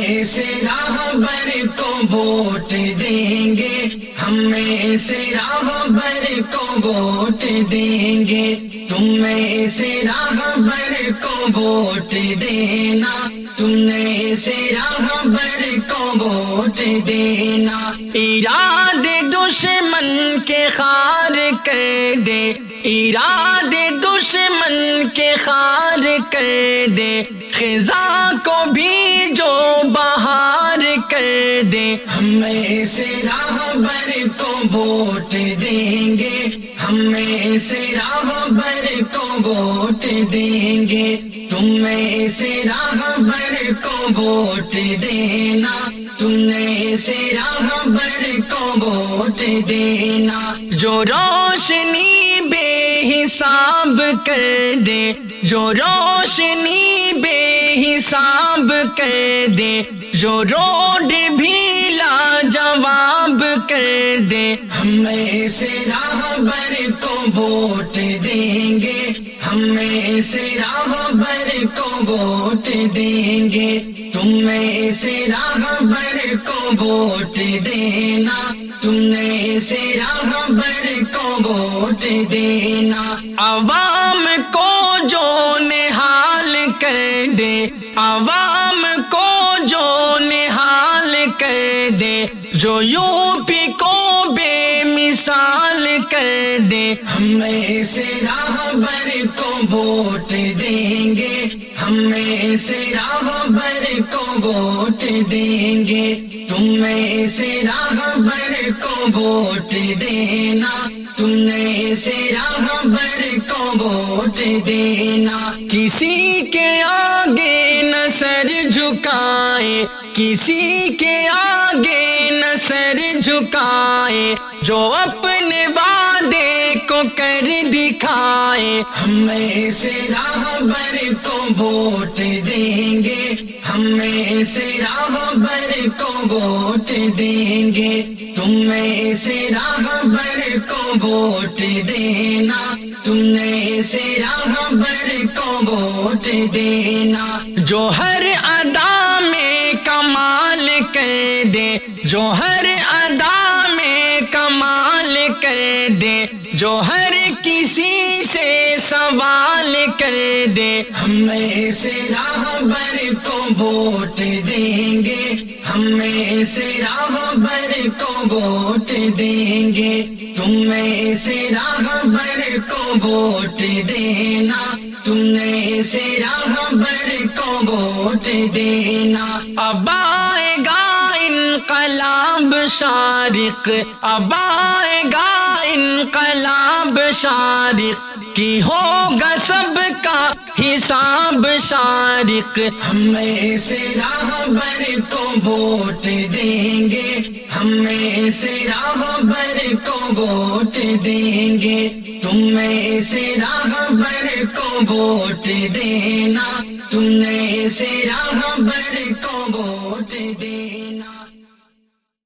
ایسے راہبر کو ووٹ دیں گے، ہم ایسے راہبر کو ووٹ دیں گے، تم ایسے راہبر کو ووٹ دینا، تم ایسے راہبر کو ووٹ دینا۔ ارادے دشمن کے خار کر دے، ارادے دشمن کے خار کر دے، خزاں کو بھی جو بہار کر دے۔ ہم ایسے راہبر کو ووٹ دیں گے، ہم ایسے راہبر کو ووٹ دیں گے، تم ایسے راہبر کو ووٹ دینا، تم ایسے راہبر کو ووٹ دینا۔ جو روشنی بے حساب کر دے، جو روشنی بے حساب کر دے، جو روڈ بھی لاجواب کر دے، ہم ایسے راہبر کو ووٹ دیں گے، ہم ایسے راہبر کو ووٹ دیں گے، تم ایسے راہبر کو ووٹ دینا، تم ایسے راہبر کو ووٹ دینا۔ عوام کو جو نہال کر دے، عوام کو جو نہال کر دے، جو یو پی کو بے مثال کر دے، ہم ایسے راہبر کو ووٹ دیں گے، ہم ایسے راہبر کو ووٹ دیں گے، تم ایسے راہبر کو ووٹ دینا، تم ایسے راہبر کو ووٹ دینا۔ کسی کے آگے نہ سر جھکائے، کسی کے آگے نہ سر جھکائے، جو اپنے وعدے کو کر دکھائے، ہم ایسے راہبر کو ووٹ دیں گے، ہم ایسے راہبر کو ووٹ دیں گے، تم ایسے راہبر کو ووٹ دینا، تم ایسے راہبر کو ووٹ دینا۔ جو ہر ادا میں کمال کر دے، جو ہر ادا میں کمال کر دے، جو ہر کسی سے سوال کر دے، ہم ایسے راہبر کو ووٹ دیں گے، ہم ایسے راہبر کو ووٹ دیں گے، تم ایسے راہبر کو ووٹ دینا، تم ایسے راہبر کو ووٹ دینا۔ اب آئے گا انقلاب شارق، اب آئے گا انقلاب شارق، کی ہوگا سب کا حساب شارق۔ ہم ایسے راہبر کو ووٹ دیں گے، ہم ایسے راہبر کو ووٹ دیں گے، تم ایسے راہبر کو ووٹ دینا، تم ایسے راہبر کو ووٹ